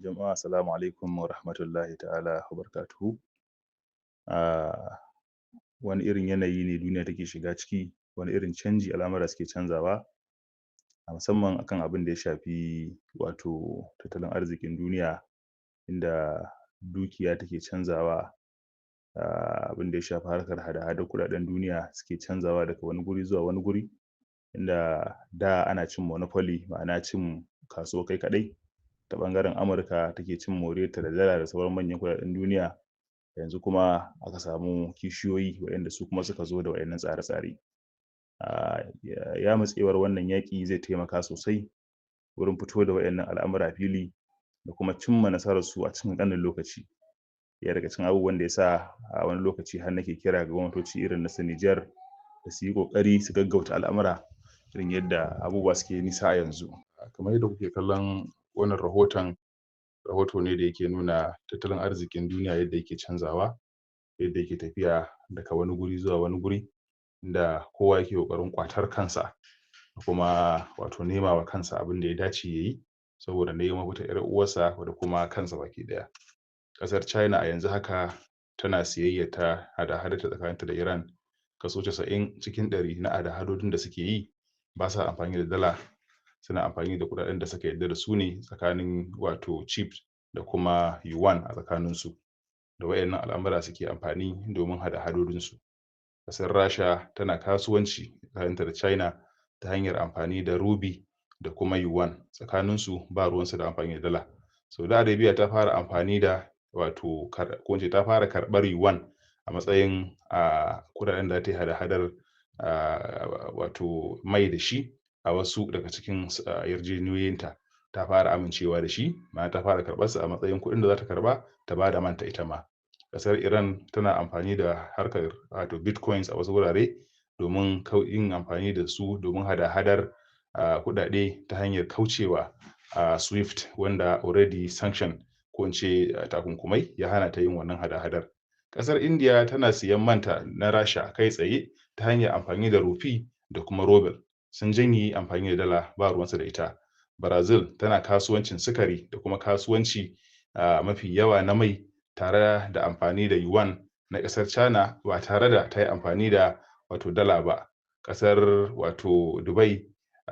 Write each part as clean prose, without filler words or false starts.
Jama'a assalamu alaikum wa rahmatullahi ta'ala wa barakatuhu. Ah, wani irin yanayi ne duniya take shiga ciki, wani irin canji al'amura suke canzawa, musamman akan abin da ya shafi wato tattalin arzikin duniya, inda dukiya take canzawa, abin da ya shafi harkar hada-hadar kuɗaɗen duniya suke canzawa daga wani guri zuwa wani guri, inda da ana cin monopoly ma'ana cin kasuwa kai kaɗai, ta ɓangaren Amurka take cin moriyarta da dala da sauran manyan kuɗaɗen duniya, yanzu kuma aka samu kishiyoyi waɗanda su kuma suka zo da waɗannan tsare-tsare. Yamutsewar wannan yaƙi zai taimaka sosai wurin fito da waɗannan al'amura fili da kuma cimma nasararsu a cikin ƙanƙanin lokaci. Ɗaya daga cikin abubuwan da ya sa a wani lokaci har nake kira ga gwamnatoci irin na su Nijar da su yi ƙoƙari su gaggauta al'amura irin yadda abubuwa suke nisa a yanzu. Kamar yadda kuke kallon wannan rahoto ne da yake nuna tattalin arzikin duniya yadda yake canzawa, yadda yake tafiya daga wani guri zuwa wani guri, inda kowa yake ƙoƙarin ƙwatar kansa da kuma wato nema wa kansa abin da ya dace ya yi saboda neman wata 'yar uwarsa da kuma kansa baki ɗaya. Ƙasar China a yanzu haka tana siyayyar ta hada-hadar ta tsakaninta da Iran, kaso 90 cikin 100 na hada-hadodin da suke yi ba sa amfani da dala, suna amfani da kuɗaɗen da suka yarda da su ne tsakanin wato chips da kuma yuan a tsakaninsu. Da waɗannan al'amura suke amfani domin hada-hadodinsu. Ƙasar Rasha tana kasuwanci tsakaninta da China ta hanyar amfani da ruby da kuma yuan, tsakaninsu ba ruwansu da amfani da dala. Saudi Arabia ta fara amfani da wato ko in ce ta fara karɓar yuan a matsayin kuɗaɗen da za ta yi hada-hadar wato mai da shi a wasu daga cikin yarjejeniyoyinta. Ta fara amincewa da shi, ma'ana ta fara karɓarsa a matsayin kuɗin da za ta karɓa ta ba da manta ita ma. Ƙasar Iran tana amfani da harkar wato bitcoins a wasu wurare domin yin amfani da su domin hada-hadar kuɗaɗe ta hanyar kaucewa SWIFT, wanda already sanction ko in ce takunkumai ya hana ta yin wannan hada-hadar. Ƙasar India tana siyan manta na Rasha kai tsaye ta hanyar amfani da rupee da kuma ruble. Sun janye amfani da dala, ba ruwansu da ita. Brazil tana kasuwancin sukari da kuma kasuwanci mafi yawa na mai tare da amfani da yuan na ƙasar China ba tare da ta yi amfani da wato dala ba. Ƙasar wato Dubai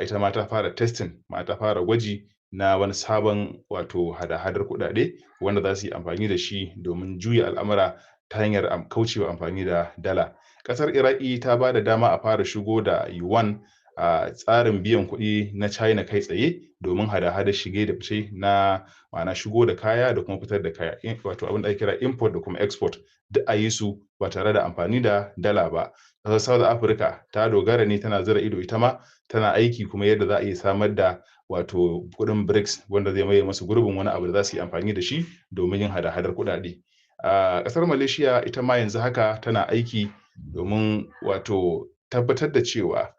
ita ma ta fara testing, ma'ana ta fara gwaji na wani sabon wato hada-hadar kuɗaɗe wanda za su yi amfani da shi domin juya al'amura ta hanyar kaucewa amfani da dala. Ƙasar Iraki ta ba da dama a fara shigo da yuan a tsarin biyan kuɗi na China kai tsaye domin hada-hadar shige da fice na ma'ana shigo da kaya da kuma fitar da kaya, wato abin da ake kira import da kuma export, duk a yi su ba tare da amfani da dala ba. Ƙasar South Africa ta dogara ne, tana zira ido ita ma tana aiki kuma yadda za a iya samar da wato kuɗin BRICS wanda zai maye masu gurbin wani abu da za su yi amfani da shi domin yin hada-hadar kuɗaɗe. Ƙasar Malaysia ita ma yanzu haka tana aiki domin wato tabbatar da cewa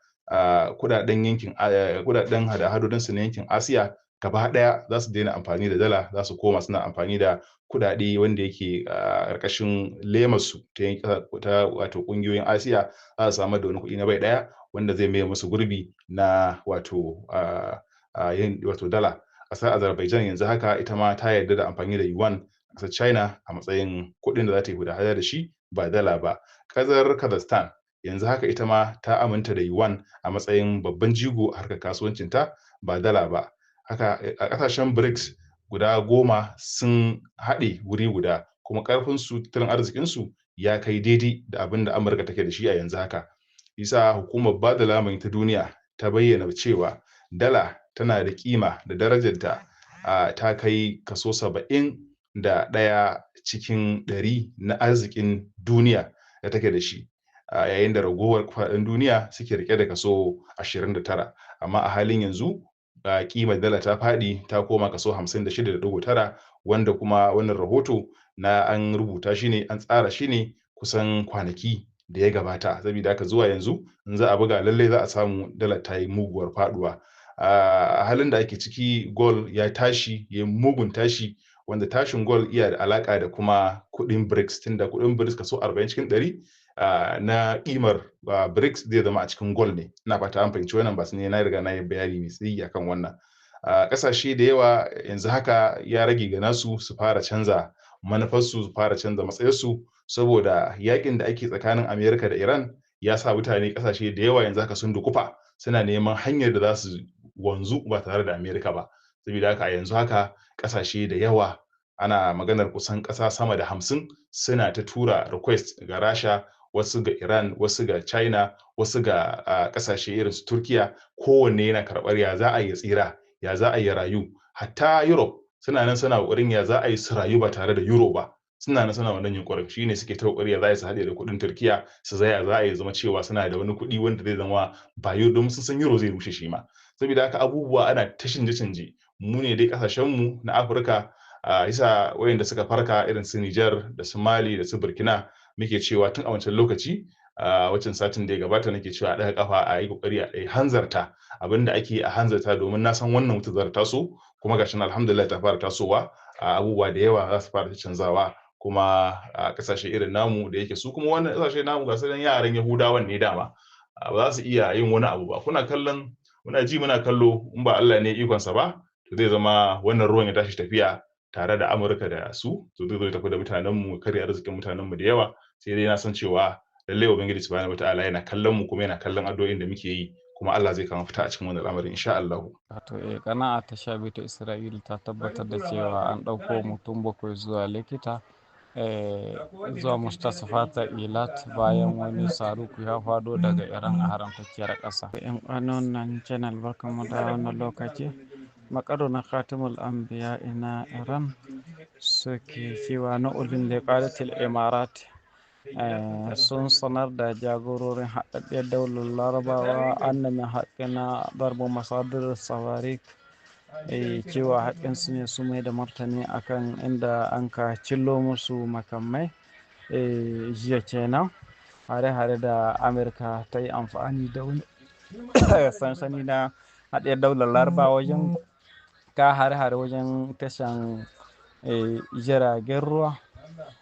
kuɗaɗen hada-hadodinsu na yankin Asiya gaba ɗaya za su daina amfani da dala, za su koma suna amfani da kuɗaɗe wanda yake ƙarƙashin lemarsu ta wato ƙungiyoyin Asiya, za su samar da wani kuɗi na bai ɗaya wanda zai maye musu gurbi na wato dala. Ƙasar Azerbaijan yanzu haka ita ma ta yarda da amfani da yuan a ƙasar China a matsayin kuɗin da za ta yi hada-hada da shi ba dala ba. Ƙasar Kazakhstan yanzu haka ita ma ta aminta da yuan a matsayin babban jigo a harkar kasuwancinta ba dala ba. Haka a ƙasashen BRICS guda 10 sun haɗe wuri guda kuma ƙarfinsu, tattalin arzikinsu ya kai daidai da abin da Amurka take da shi a yanzu haka. Yasa hukumar ba da lamuni ta duniya ta bayyana cewa dala tana da kima da darajarta ta kai kaso 71 cikin 100 na arzikin duniya da take da shi, yayin da ragowar kuɗaɗen duniya suke rike da kaso 29. Amma a halin yanzu ƙimar dala ta faɗi ta koma kaso 56.9, wanda kuma wannan rahoto an rubuta shi ne, an tsara shi ne kusan kwanaki da ya gabata. Saboda haka zuwa yanzu in za a buga lallai za a samu dala ta yi muguwar faɗuwa. A halin da ake ciki gold ya tashi, ya mugun tashi, wanda tashin gold iya da alaƙa da kuma kuɗin BRICS, tunda kuɗin BRICS kaso 40 cikin 100 na ƙimar BRICS zai zama a cikin gold ne. Ina fata an fahimci wannan, ba su ne na riga na yi bayani mai tsayi akan wannan. ƙasashe da yawa yanzu haka ya rage ga nasu su fara canza manufarsu, su fara canza matsayarsu, saboda yaƙin da ake tsakanin Amerika da Iran ya sa mutane ƙasashe da yawa yanzu haka sun dukufa suna neman hanyar da za su wanzu ba tare da Amerika ba. Sabida haka a yanzu haka ƙasashe da yawa ana maganar kusan ƙasa sama da 50 suna ta tura request ga Rasha, wasu ga Iran, wasu ga China, wasu ga ƙasashe irin su Turkiya, kowanne yana karɓar ya za a yi ya tsira, ya za a yi ya rayu. Hatta Europe suna nan suna ƙoƙarin ya za a yi su rayu ba tare da Euro ba. Suna nan suna wannan yunƙurin, shi ne suke ta ƙoƙari ya za a yi su haɗe da kuɗin Turkiya, su za a yi zama cewa suna da wani kuɗi wanda zai zama ba Euro, domin sun san Euro zai rushe shi ma. Sabida haka abubuwa ana ta canje-canje. Mu ne dai ƙasashenmu na Afirka yasa wayanda suka farka irin su Niger da su Mali da su Burkina muke cewa tun a wancan lokaci, wancan satin da ya gabata nake cewa a ɗaga ƙafa a yi ƙoƙari a hanzarta abin da ake a hanzarta, domin na san wannan wutar za ta taso, kuma ga shi nan alhamdulillah ta fara tasowa. Abubuwa da yawa za su fara canzawa, kuma a ƙasashe irin namu da yake su kuma wannan ƙasashe namu ga su nan yaran Yahudawan ne dama, ba za su iya yin wani abu ba. Kuna kallon, muna ji muna kallo, in ba Allah ne ikonsa ba, to zai zama wannan ruwan ya tashi tafiya tare da Amurka da su, to zai zo ya tafi da mutanenmu, karya arzikin mutanenmu da yawa. Sai dai na san cewa lallai Ubangiji Subhanahu wa ta'ala yana kallon mu, kuma yana kallon addu'o'in da muke yi, kuma Allah zai kawo mafita a cikin wannan al'amarin insha Allahu. Wato ƙana'a ta 12 ta Isra'ila ta tabbatar da cewa an ɗauko mutum 7 zuwa likita zuwa Mustasafata Eilat bayan wani saruku ya faɗo daga Iran a haramtacciyar ƙasa. ‘Yan wannan channel barkanmu da wannan lokaci. Makaro na Khatimul Anbiya na Iran suke cewa na ulin da ƙadatul Imarat sun sanar da jagororin haɗaɗɗiyar daular Larabawa annamin haƙƙina darbu masadir sawarik, cewa haƙƙinsu ne su mai da martani akan inda an ka cillo musu makamai jiya kenan, hare-hare da Amurka ta yi amfani da wani sansani na haɗaɗɗiyar daular Larabawa wajen ka hare-hare wajen tashan jiragen ruwa.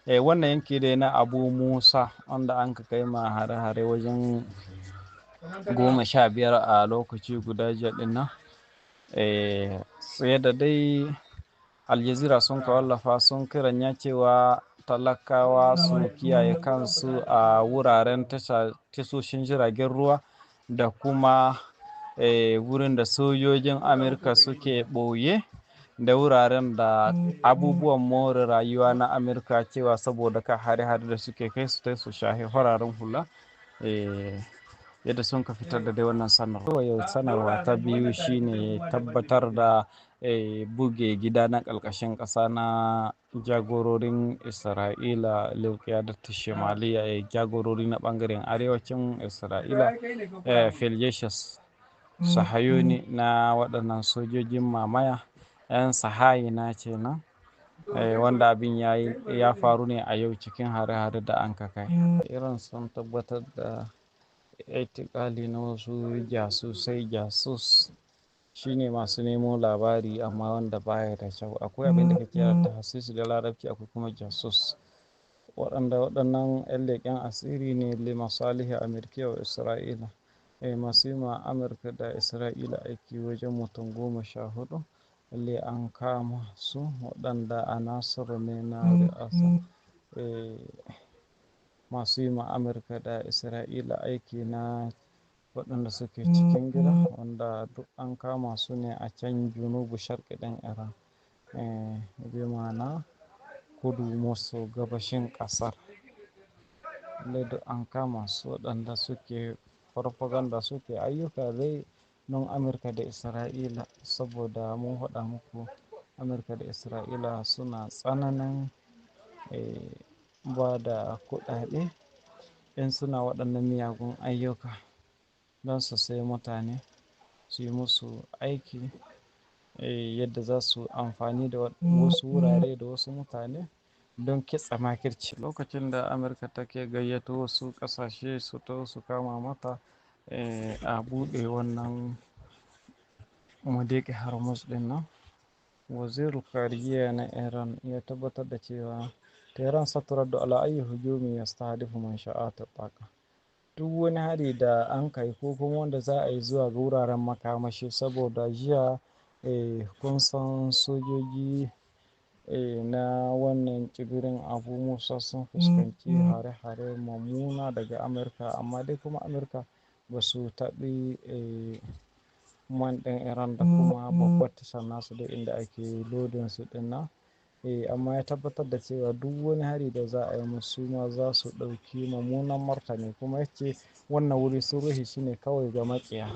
Wannan yanki dai na Abu Musa wanda an ka kai ma hare-hare wajen 15 a lokaci guda jiya din nan. Tsaye da dai Al Jazeera sun ka wallafa sun kiranya cewa talakawa su kiyaye kansu a wuraren tashoshin jiragen ruwa da kuma wurin da sojojin Amurka suke ɓoye, da wuraren da abubuwan more rayuwa na Amurka, cewa saboda ka hare-hare da suke kai su shahi fararen hula. Yadda sun ka fitar da dai wannan sanarwa ta biyu shine tabbatar da buge gida na ƙarƙashin ƙasa na jagororin Isra'ila, Lilqiyadat Shimaliya, jagorori na ɓangaren arewacin Isra'ila, Filgeshas Sahayuni na waɗannan sojojin mamaya 'yan sahayina kenan, wanda abin ya faru ne a yau cikin hare-hare da an ka kai. Iran sun tabbatar da itikali na wasu jasus shine masu nemo labari amma wanda baya da kyau. Akwai abin da kake kira tahassis da larabci, akwai kuma jasus, waɗannan 'yan leƙen asiri ne li masalihi Amurka wa Isra'ila, masu yi ma Amurka da Isra'ila aiki wajen mutum 14 lalle an kama su, waɗanda a Nasiru ne na ri'asa, masu yi ma Amurka da Isra'ila aiki na waɗanda suke cikin gida, wanda duk an kama su ne a can junubu sharƙi ɗin Iran, bi ma'ana kudu maso gabashin ƙasar. Lalle duk an kama su, waɗanda suke farfaganda suke ayyuka dai don Amurka da Isra'ila, saboda mun faɗa muku Amurka da Isra'ila suna tsananin ba da kuɗaɗe in suna waɗannan miyagun ayyuka don su sai mutane su yi musu aiki, yadda za su amfani da wasu wurare da wasu mutane don kitsa makirci. Lokacin da Amurka take gayyato wasu ƙasashe su to su kama mata a buɗe wannan Madiƙi Hormuz ɗin nan, Wazirul Kharijiyya na Iran ya tabbatar da cewa Tehran saturaddu ala ayyi hujumi yastahdifu mansha'at at-taqa. Duk wani hari da an kai ko kuma wanda za a yi zuwa ga wuraren makamashi, saboda jiya kun san sojoji na wannan tsibirin Abu Musa sun fuskanci hare-hare mummuna daga Amurka, amma dai kuma Amurka ba su taɓi man ɗin Iran da kuma babbar tashar nasu da inda ake lodin su ɗin nan. Amma ya tabbatar da cewa duk wani hari da za a yi musu ma za su ɗauki mummunan martani, kuma ya ce wannan wuri sun rufe shi ne kawai ga maƙiya.